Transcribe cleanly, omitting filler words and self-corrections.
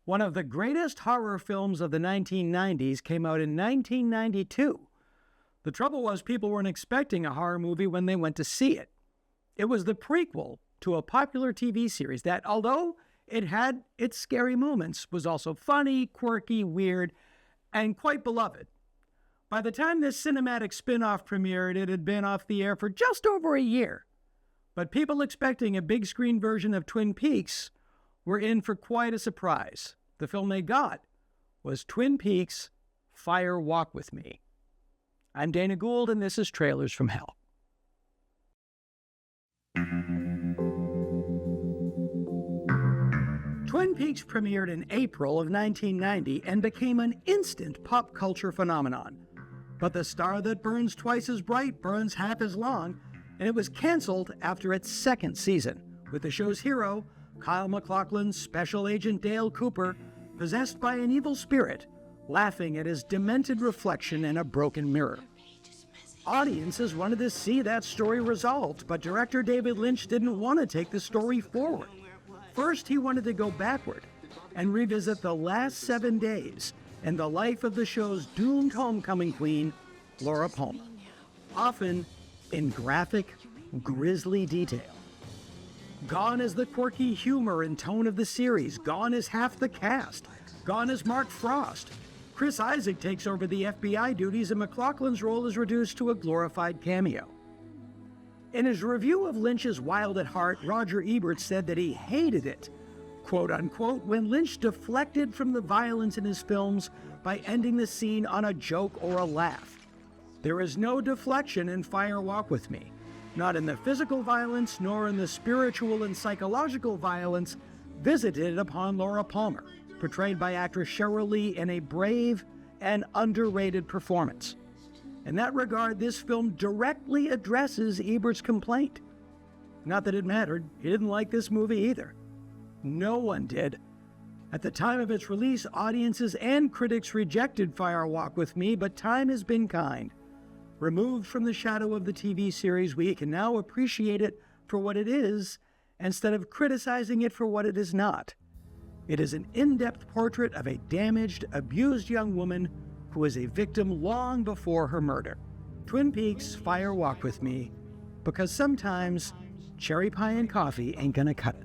One of the greatest horror films of the 1990s came out in 1992. The trouble was people weren't expecting a horror movie when they went to see it. It was the prequel to a popular TV series that, although it had its scary moments, was also funny, quirky, weird, and quite beloved. By the time this cinematic spin-off premiered, it had been off the air for just over a year. But people expecting a big screen version of Twin Peaks were in for quite a surprise. The film they got was Twin Peaks: Fire Walk With Me. I'm Dana Gould, and this is Trailers from Hell. Twin Peaks premiered in April of 1990 and became an instant pop culture phenomenon. But the star that burns twice as bright burns half as long, and it was canceled after its second season, with the show's hero, Kyle MacLachlan's Special Agent Dale Cooper, possessed by an evil spirit, laughing at his demented reflection in a broken mirror. Audiences wanted to see that story resolved, but director David Lynch didn't want to take the story forward. First, he wanted to go backward and revisit the last 7 days in the life of the show's doomed homecoming queen, Laura Palmer, often in graphic, grisly detail. Gone is the quirky humor and tone of the series. Gone is half the cast. Gone is Mark Frost. Chris Isaac takes over the FBI duties, and MacLachlan's role is reduced to a glorified cameo. In his review of Lynch's Wild at Heart, Roger Ebert said that he hated it, quote unquote, when Lynch deflected from the violence in his films by ending the scene on a joke or a laugh. There is no deflection in Fire Walk With Me, not in the physical violence nor in the spiritual and psychological violence visited upon Laura Palmer, portrayed by actress Cheryl Lee in a brave and underrated performance. In that regard, this film directly addresses Ebert's complaint. Not that it mattered, he didn't like this movie either. No one did. At the time of its release, audiences and critics rejected Fire Walk With Me, but time has been kind. Removed from the shadow of the TV series, we can now appreciate it for what it is, instead of criticizing it for what it is not. It is an in-depth portrait of a damaged, abused young woman who was a victim long before her murder. Twin Peaks: Fire Walk With Me, because sometimes cherry pie and coffee ain't gonna cut it.